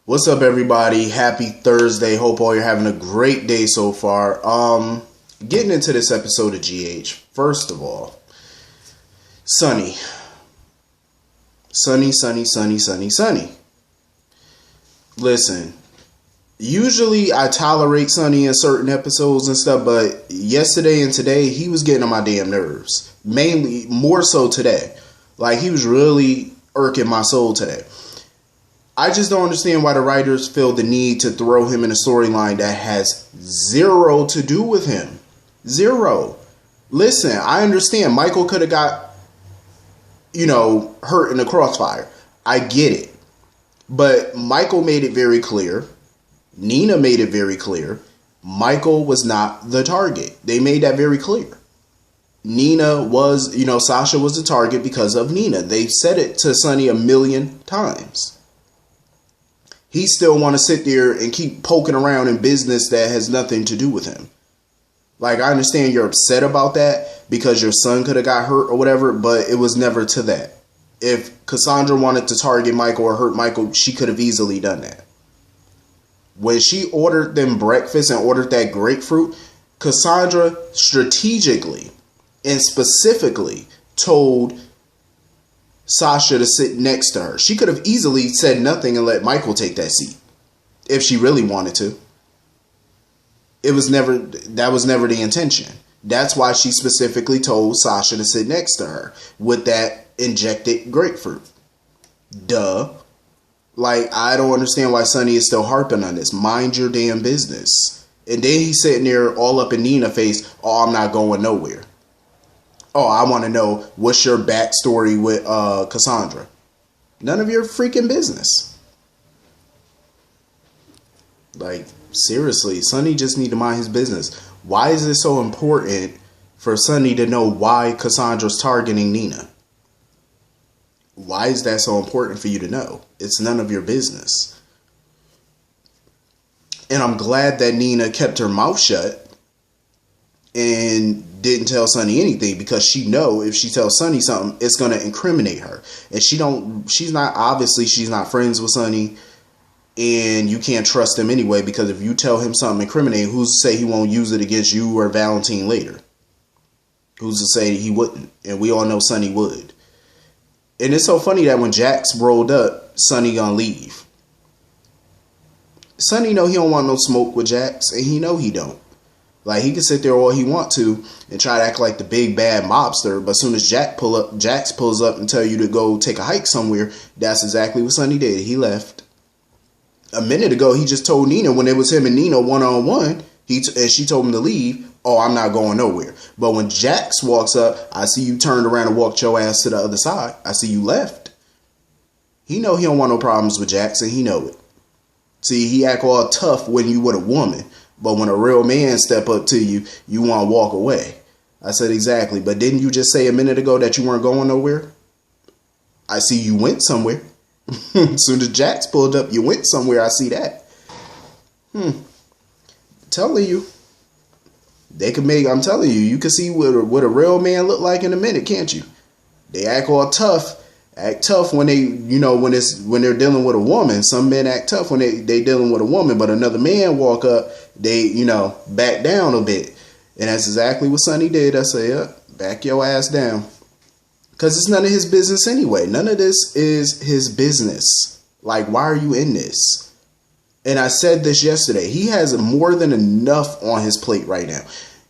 What's up, everybody? Happy Thursday. Hope all you're having a great day so far. Getting into this episode of GH. First of all, Sonny. Listen, usually I tolerate Sonny in certain episodes and stuff, but yesterday and today, he was getting on my damn nerves. Mainly, more so today. Like, he was really irking my soul today. I just don't understand why the writers feel the need to throw him in a storyline that has zero to do with him. Zero. Listen, I understand Michael could have got, hurt in the crossfire. I get it. But Michael made it very clear. Nina made it very clear. Michael was not the target. They made that very clear. Nina was, Sasha was the target because of Nina. They've said it to Sonny a million times. He still want to sit there and keep poking around in business that has nothing to do with him. Like, I understand you're upset about that because your son could have got hurt or whatever, but it was never to that. If Cassandra wanted to target Michael or hurt Michael, she could have easily done that. When she ordered them breakfast and ordered that grapefruit, Cassandra strategically and specifically told Sasha to sit next to her. She could have easily said nothing and let Michael take that seat if she really wanted to. That was never the intention. That's why she specifically told Sasha to sit next to her with that injected grapefruit. Duh. Like, I don't understand why Sonny is still harping on this. Mind your damn business. And then he's sitting there all up in Nina's face. Oh, I'm not going nowhere. Oh, I want to know what's your backstory with Cassandra. None of your freaking business. Like, seriously, Sonny just need to mind his business. Why is it so important for Sonny to know why Cassandra's targeting Nina? Why is that so important for you to know? It's none of your business. And I'm glad that Nina kept her mouth shut and didn't tell Sonny anything, because she know if she tells Sonny something, it's going to incriminate her. And she's not friends with Sonny, and you can't trust him anyway, because if you tell him something incriminating, who's to say he won't use it against you or Valentine later? Who's to say he wouldn't? And we all know Sonny would. And it's so funny that when Jax rolled up, Sonny gonna leave. Sonny know he don't want no smoke with Jax, and he know he don't. Like, he can sit there all he want to and try to act like the big bad mobster, but as soon as Jax pulls up and tell you to go take a hike somewhere, that's exactly what Sonny did. He left. A minute ago, he just told Nina, when it was him and Nina one-on-one, and she told him to leave, oh, I'm not going nowhere. But when Jax walks up, I see you turned around and walked your ass to the other side. I see you left. He know he don't want no problems with Jax, and he know it. See, he act all tough when you with a woman. But when a real man step up to you, you want to walk away. I said exactly. But didn't you just say a minute ago that you weren't going nowhere? I see you went somewhere. As soon as Jax pulled up, you went somewhere. I see that. Telling you. I'm telling you, you can see what a real man look like in a minute, can't you? They act all tough. Act tough when they, when they're dealing with a woman. Some men act tough when they dealing with a woman, but another man walk up, they, back down a bit. And that's exactly what Sonny did. I say, back your ass down. Because it's none of his business anyway. None of this is his business. Like, why are you in this? And I said this yesterday. He has more than enough on his plate right now.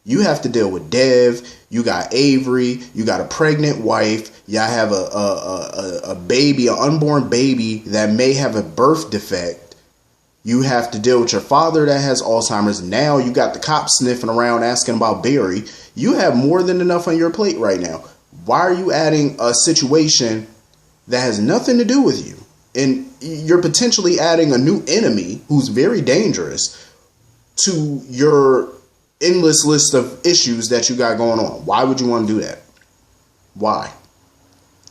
You have to deal with Dev. You got Avery. You got a pregnant wife. Y'all have a baby, an unborn baby that may have a birth defect. You have to deal with your father that has Alzheimer's. Now you got the cops sniffing around asking about Barry. You have more than enough on your plate right now. Why are you adding a situation that has nothing to do with you? And you're potentially adding a new enemy who's very dangerous to your endless list of issues that you got going on. Why would you want to do that? Why?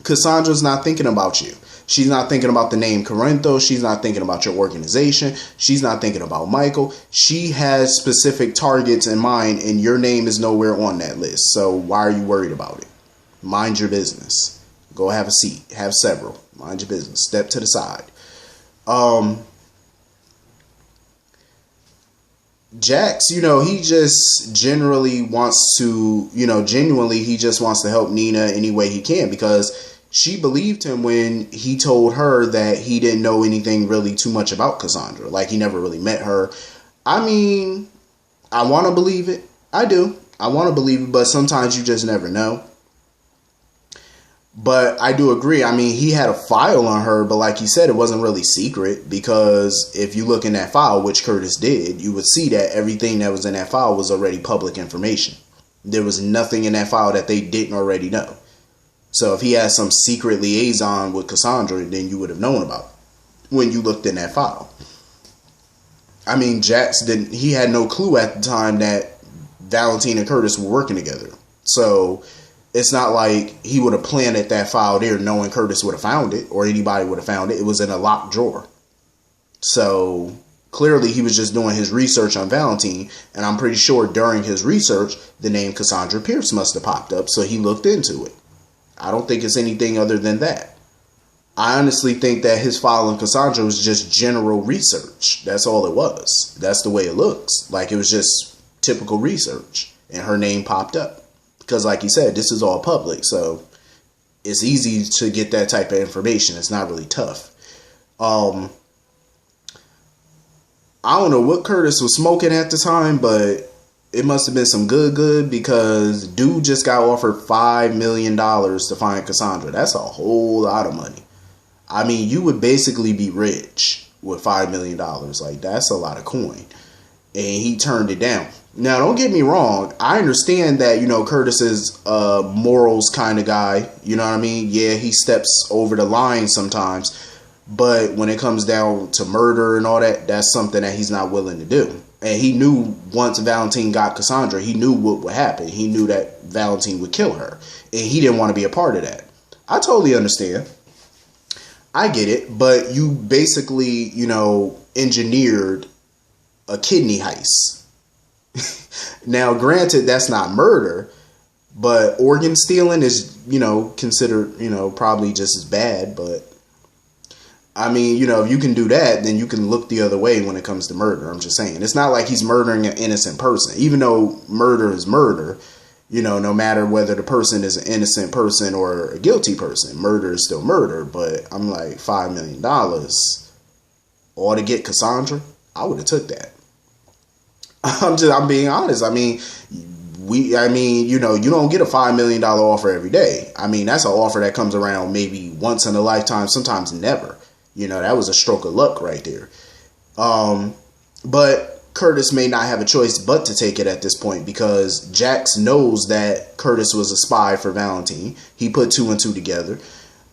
Cassandra's not thinking about you. She's not thinking about the name Corinthos. She's not thinking about your organization. She's not thinking about Michael. She has specific targets in mind, and your name is nowhere on that list. So why are you worried about it? Mind your business. Go have a seat. Have several. Mind your business. Step to the side. Jax, he just generally wants to, genuinely, he just wants to help Nina any way he can, because she believed him when he told her that he didn't know anything really too much about Cassandra. Like, he never really met her. I mean, I want to believe it. I do. I want to believe it, but sometimes you just never know. But I do agree. I mean, he had a file on her, but like you said, it wasn't really secret, because if you look in that file, which Curtis did, you would see that everything that was in that file was already public information. There was nothing in that file that they didn't already know. So if he had some secret liaison with Cassandra, then you would have known about it when you looked in that file. I mean, Jax he had no clue at the time that Valentine and Curtis were working together. So it's not like he would have planted that file there knowing Curtis would have found it, or anybody would have found it. It was in a locked drawer. So clearly he was just doing his research on Valentine, and I'm pretty sure during his research, the name Cassandra Pierce must have popped up, so he looked into it. I don't think it's anything other than that. I honestly think that his file on Cassandra was just general research. That's all it was. That's the way it looks. Like, it was just typical research, and her name popped up. Because like you said, this is all public, so it's easy to get that type of information. It's not really tough. I don't know what Curtis was smoking at the time, but it must have been some good, because dude just got offered $5 million to find Cassandra. That's a whole lot of money. I mean, you would basically be rich with $5 million. Like, that's a lot of coin. And he turned it down. Now, don't get me wrong. I understand that, Curtis is a morals kind of guy. You know what I mean? Yeah, he steps over the line sometimes. But when it comes down to murder and all that, that's something that he's not willing to do. And he knew once Valentine got Cassandra, he knew what would happen. He knew that Valentine would kill her. And he didn't want to be a part of that. I totally understand. I get it. But you basically, engineered a kidney heist. Now, granted, that's not murder, but organ stealing is, considered, probably just as bad. But I mean, if you can do that, then you can look the other way when it comes to murder. I'm just saying. It's not like he's murdering an innocent person, even though murder is murder, no matter whether the person is an innocent person or a guilty person, murder is still murder. But I'm like, $5 million all to get Cassandra, I would have took that. I'm being honest. I mean, you don't get a $5 million offer every day. I mean, that's an offer that comes around maybe once in a lifetime, sometimes never. That was a stroke of luck right there. But Curtis may not have a choice but to take it at this point, because Jax knows that Curtis was a spy for Valentine. He put 2 and 2 together.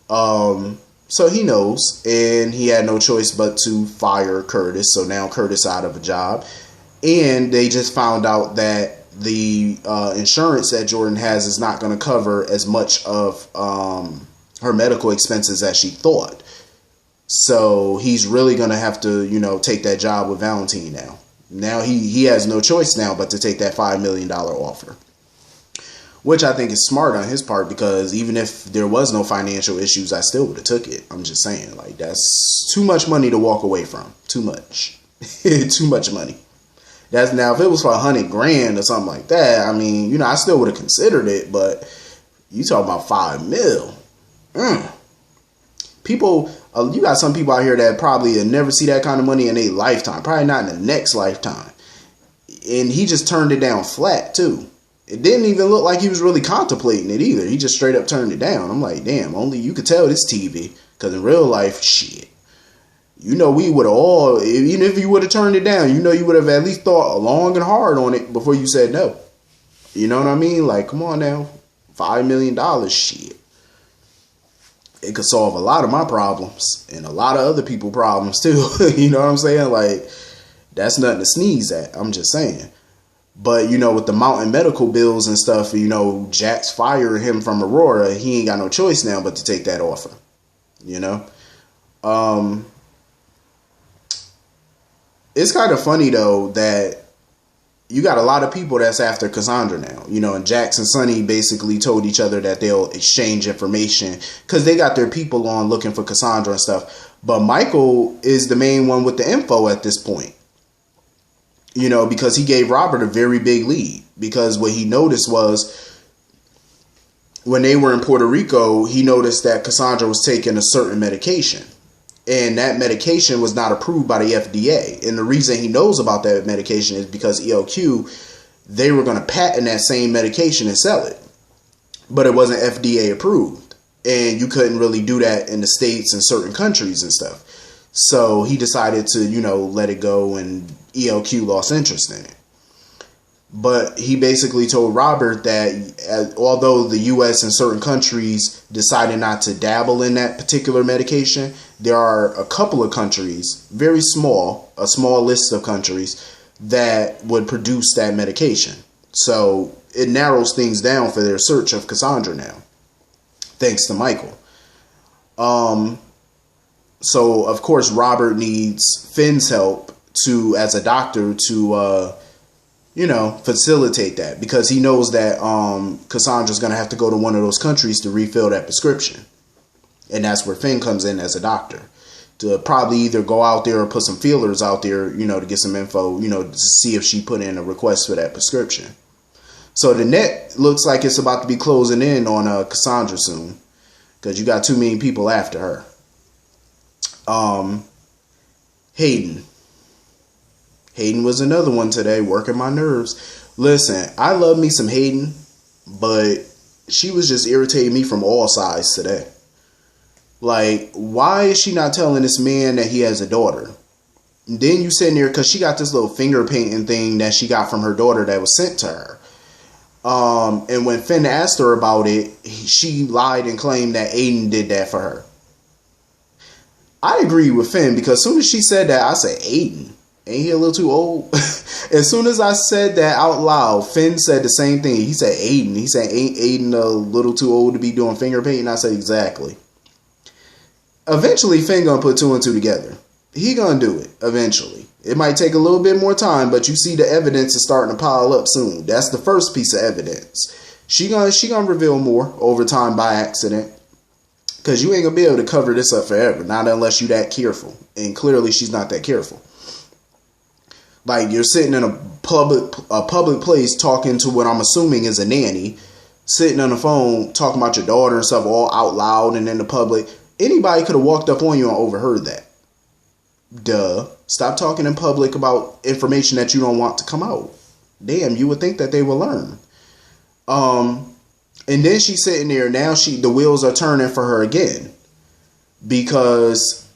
So he knows, and he had no choice but to fire Curtis. So now Curtis out of a job. And they just found out that the insurance that Jordan has is not going to cover as much of her medical expenses as she thought. So he's really going to have to, take that job with Valentine now. Now he has no choice now but to take that $5 million offer. Which I think is smart on his part, because even if there was no financial issues, I still would have took it. I'm just saying, like, that's too much money to walk away from. Too much. Too much money. That's now, if it was for $100,000 or something like that, I mean, I still would have considered it, but you talking about $5 million. People, you got some people out here that probably never see that kind of money in their lifetime, probably not in the next lifetime. And he just turned it down flat too. It didn't even look like he was really contemplating it either. He just straight up turned it down. I'm like, damn, only you could tell this TV, because in real life, shit. We would have all, even if you would have turned it down, you would have at least thought long and hard on it before you said no. You know what I mean? Like, come on now. $5 million, shit. It could solve a lot of my problems and a lot of other people's problems too. You know what I'm saying? Like, that's nothing to sneeze at. I'm just saying. But, with the mountain medical bills and stuff, Jax fired him from Aurora. He ain't got no choice now but to take that offer. It's kind of funny, though, that you got a lot of people that's after Cassandra now. And Jax and Sonny basically told each other that they'll exchange information because they got their people on looking for Cassandra and stuff. But Michael is the main one with the info at this point. because he gave Robert a very big lead. Because what he noticed was, when they were in Puerto Rico, he noticed that Cassandra was taking a certain medication. And that medication was not approved by the FDA. And the reason he knows about that medication is because ELQ, they were going to patent that same medication and sell it. But it wasn't FDA approved. And you couldn't really do that in the States and certain countries and stuff. So he decided to, let it go, and ELQ lost interest in it. But he basically told Robert that although the U.S. and certain countries decided not to dabble in that particular medication, there are a couple of countries, very small, a small list of countries that would produce that medication. So it narrows things down for their search of Cassandra now, thanks to Michael. So, of course, Robert needs Finn's help as a doctor to, facilitate that, because he knows that Cassandra's going to have to go to one of those countries to refill that prescription. And that's where Finn comes in as a doctor, to probably either go out there or put some feelers out there, to get some info, to see if she put in a request for that prescription. So the net looks like it's about to be closing in on Cassandra soon, because you got too many people after her. Hayden was another one today, working my nerves. Listen, I love me some Hayden, but she was just irritating me from all sides today. Like, why is she not telling this man that he has a daughter? And then you sitting there, because she got this little finger painting thing that she got from her daughter that was sent to her. And when Finn asked her about it, she lied and claimed that Aiden did that for her. I agree with Finn, because as soon as she said that, I said, Aiden, ain't he a little too old? As soon as I said that out loud, Finn said the same thing. He said Aiden. He said, ain't Aiden a little too old to be doing finger painting? I said, exactly. Eventually, Finn gonna put two and two together. He gonna do it eventually. It might take a little bit more time, but you see the evidence is starting to pile up soon. That's the first piece of evidence. She gonna reveal more over time by accident. Because you ain't going to be able to cover this up forever. Not unless you that careful. And clearly she's not that careful. Like, you're sitting in a public place talking to what I'm assuming is a nanny. Sitting on the phone talking about your daughter and stuff all out loud and in the public. Anybody could have walked up on you and overheard that. Duh. Stop talking in public about information that you don't want to come out. Damn, you would think that they will learn. And then she's sitting there. Now the wheels are turning for her again. Because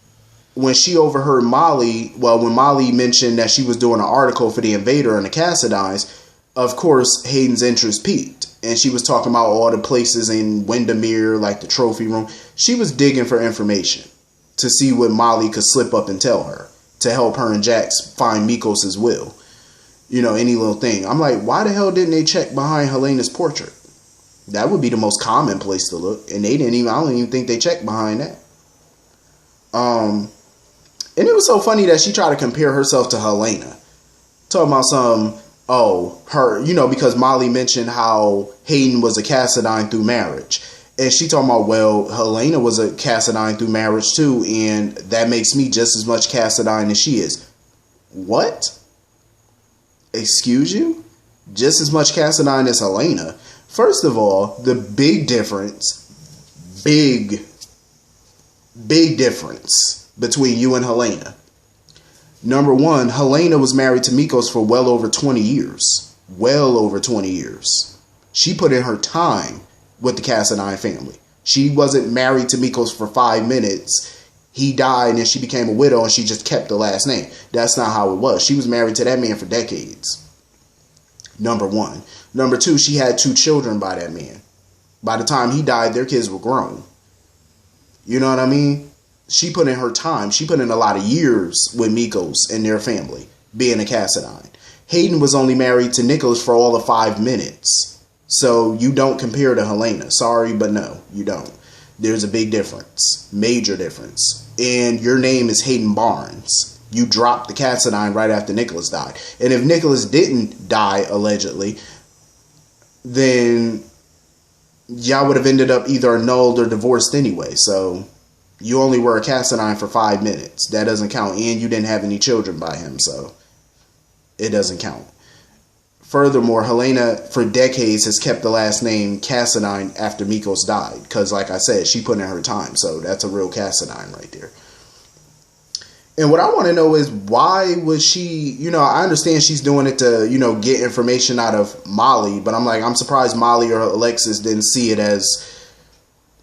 when she overheard when Molly mentioned that she was doing an article for the Invader and the Cassadines, of course, Hayden's interest peaked. And she was talking about all the places in Windermere, like the trophy room. She was digging for information to see what Molly could slip up and tell her, to help her and Jax find Mikos' will. Any little thing. I'm like, why the hell didn't they check behind Helena's portrait? That would be the most common place to look. And I don't even think they checked behind that. And it was so funny that she tried to compare herself to Helena. Talking about because Molly mentioned how Hayden was a Cassadine through marriage. And she talking about, well, Helena was a Cassadine through marriage too. And that makes me just as much Cassadine as she is. What? Excuse you? Just as much Cassadine as Helena? First of all, the big difference between you and Helena. Number one, Helena was married to Mikos for well over 20 years. Well over 20 years. She put in her time with the Cassadine family. She wasn't married to Mikos for 5 minutes. He died and she became a widow and she just kept the last name. That's not how it was. She was married to that man for decades. Number one. Number two, she had 2 children by that man. By the time he died, their kids were grown. You know what I mean? She put in her time. She put in a lot of years with Mikos and their family, being a Cassadine. Hayden was only married to Nikos for all of 5 minutes. So you don't compare to Helena. Sorry, but no, you don't. There's a big difference. Major difference. And your name is Hayden Barnes. You dropped the Cassadine right after Nicholas died. And if Nicholas didn't die, allegedly, then y'all would have ended up either annulled or divorced anyway. So you only were a Cassadine for 5 minutes. That doesn't count. And you didn't have any children by him. So It doesn't count. Furthermore, Helena, for decades, has kept the last name Cassandra after Mikos died. Because, like I said, she put in her time. So that's a real Cassandra right there. And what I want to know is, why was she, I understand she's doing it to, get information out of Molly. But I'm surprised Molly or Alexis didn't see it as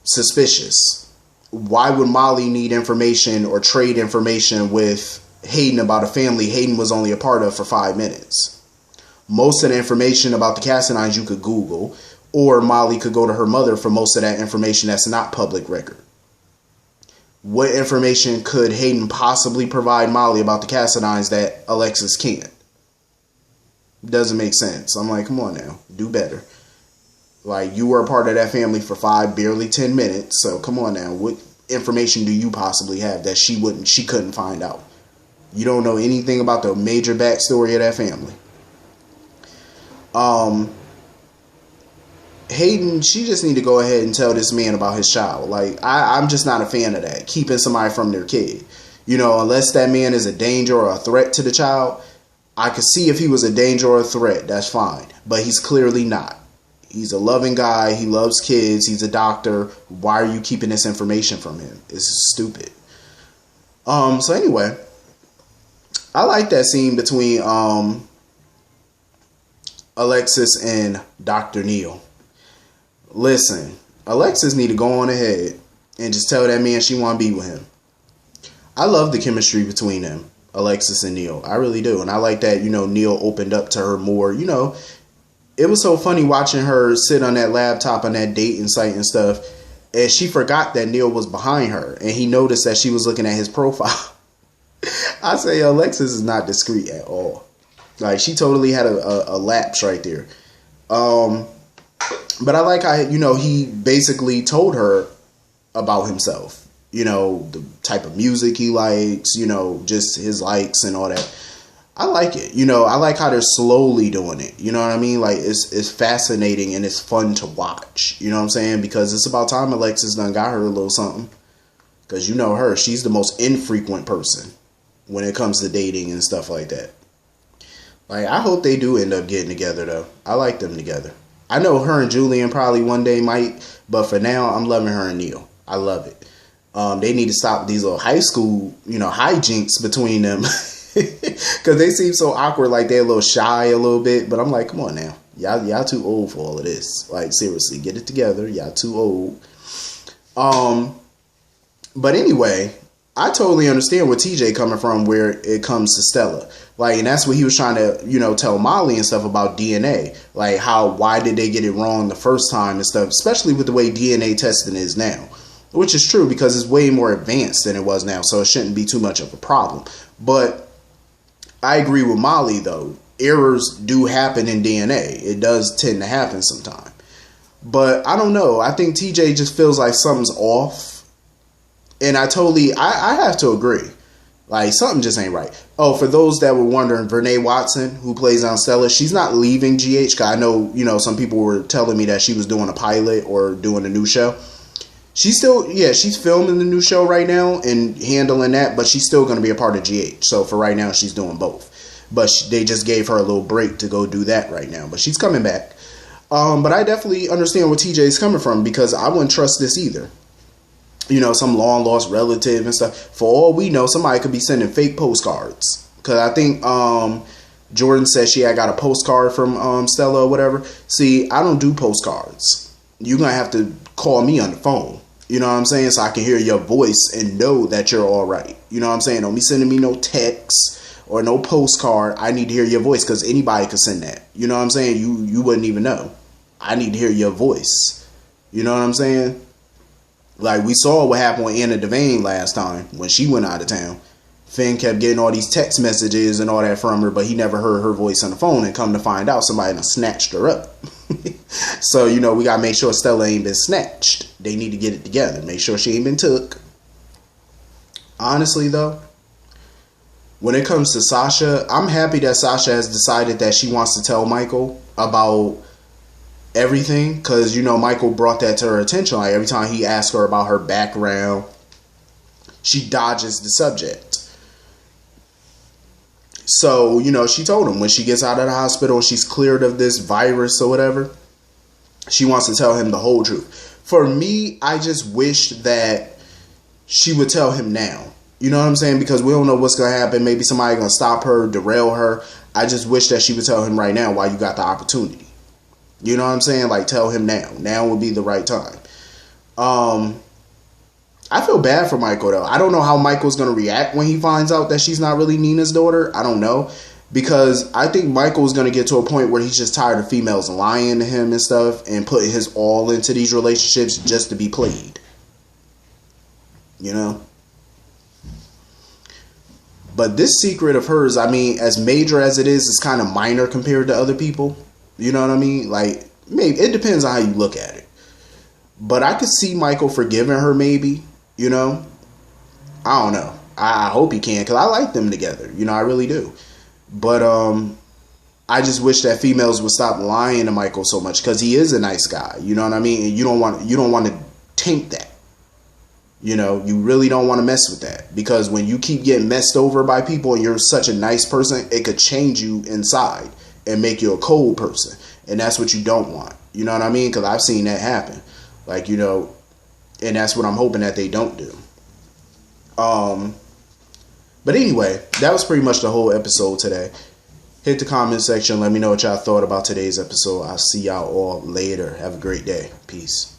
suspicious. Why would Molly need information or trade information with Hayden about a family Hayden was only a part of for 5 minutes? Most of the information about the Cassandras you could Google, or Molly could go to her mother for most of that information that's not public record. What information could Hayden possibly provide Molly about the Cassandras that Alexis can't? Doesn't make sense. I'm like, come on now, do better. Like, you were a part of that family for barely 10 minutes, so come on now. What information do you possibly have that she couldn't find out? You don't know anything about the major backstory of that family. Hayden, she just need to go ahead and tell this man about his child. Like, I'm just not a fan of that. Keeping somebody from their kid. Unless that man is a danger or a threat to the child. I could see if he was a danger or a threat. That's fine. But he's clearly not. He's a loving guy. He loves kids. He's a doctor. Why are you keeping this information from him? It's stupid. So anyway, I like that scene between Alexis and Dr. Neil. Listen, Alexis need to go on ahead and just tell that man she want to be with him. I love the chemistry between them, Alexis and Neil. I really do. And I like that, Neil opened up to her more. It was so funny watching her sit on that laptop on that dating site and stuff. And she forgot that Neil was behind her. And he noticed that she was looking at his profile. I say Alexis is not discreet at all. Like, she totally had a lapse right there. But I like how, he basically told her about himself. The type of music he likes, just his likes and all that. I like it. I like how they're slowly doing it. You know what I mean? Like, it's fascinating and it's fun to watch. You know what I'm saying? Because it's about time Alexis done got her a little something. Because her, she's the most infrequent person when it comes to dating and stuff like that. Like, I hope they do end up getting together, though. I like them together. I know her and Julian probably one day might, but for now, I'm loving her and Neil. I love it. They need to stop these little high school, hijinks between them. Because they seem so awkward, like they're a little shy a little bit. But I'm like, come on now. Y'all too old for all of this. Like, seriously, get it together. Y'all too old. But anyway, I totally understand where TJ coming from where it comes to Stella. Like, and that's what he was trying to, tell Molly and stuff about DNA. Like, why did they get it wrong the first time and stuff, especially with the way DNA testing is now. Which is true because it's way more advanced than it was now, so it shouldn't be too much of a problem. But I agree with Molly, though. Errors do happen in DNA. It does tend to happen sometime. But I don't know. I think TJ just feels like something's off. And I have to agree. Like, something just ain't right. Oh, for those that were wondering, Vernee Watson, who plays on Stella, she's not leaving GH. Cause I know, some people were telling me that she was doing a pilot or doing a new show. She's still, she's filming the new show right now and handling that, but she's still going to be a part of GH. So for right now, she's doing both. But they just gave her a little break to go do that right now. But she's coming back. But I definitely understand where TJ is coming from because I wouldn't trust this either. Some long lost relative and stuff. For all we know, somebody could be sending fake postcards. Because I think Jordan said she had got a postcard from Stella or whatever. See, I don't do postcards. You're going to have to call me on the phone. You know what I'm saying? So I can hear your voice and know that you're all right. You know what I'm saying? Don't be sending me no text or no postcard. I need to hear your voice because anybody could send that. You know what I'm saying? You wouldn't even know. I need to hear your voice. You know what I'm saying? Like, we saw what happened with Anna Devane last time when she went out of town. Finn kept getting all these text messages and all that from her, but he never heard her voice on the phone, and come to find out somebody done snatched her up. So, we got to make sure Stella ain't been snatched. They need to get it together. Make sure she ain't been took. Honestly, though, when it comes to Sasha, I'm happy that Sasha has decided that she wants to tell Michael about everything, because Michael brought that to her attention. Like, every time he asks her about her background, she dodges the subject. So, you know, she told him when she gets out of the hospital, she's cleared of this virus or whatever, she wants to tell him the whole truth. For me, I just wish that she would tell him now. You know what I'm saying? Because we don't know what's going to happen. Maybe somebody going to stop her, derail her. I just wish that she would tell him right now while you got the opportunity. You know what I'm saying? Like, tell him now. Now would be the right time. I feel bad for Michael, though. I don't know how Michael's going to react when he finds out that she's not really Nina's daughter. I don't know. Because I think Michael's going to get to a point where he's just tired of females lying to him and stuff and putting his all into these relationships just to be played. You know? But this secret of hers, I mean, as major as it is kind of minor compared to other people. You know what I mean? Like, maybe it depends on how you look at it. But I could see Michael forgiving her, maybe. You know? I don't know. I hope he can, because I like them together. You know, I really do. But I just wish that females would stop lying to Michael so much, because he is a nice guy. You know what I mean? And you don't want to taint that. You know, you really don't want to mess with that, because when you keep getting messed over by people and you're such a nice person, it could change you inside and make you a cold person. And that's what you don't want. You know what I mean? Because I've seen that happen. Like, you know, and that's what I'm hoping that they don't do. But anyway, that was pretty much the whole episode today. Hit the comment section. Let me know what y'all thought about today's episode. I'll see y'all all later. Have a great day. Peace.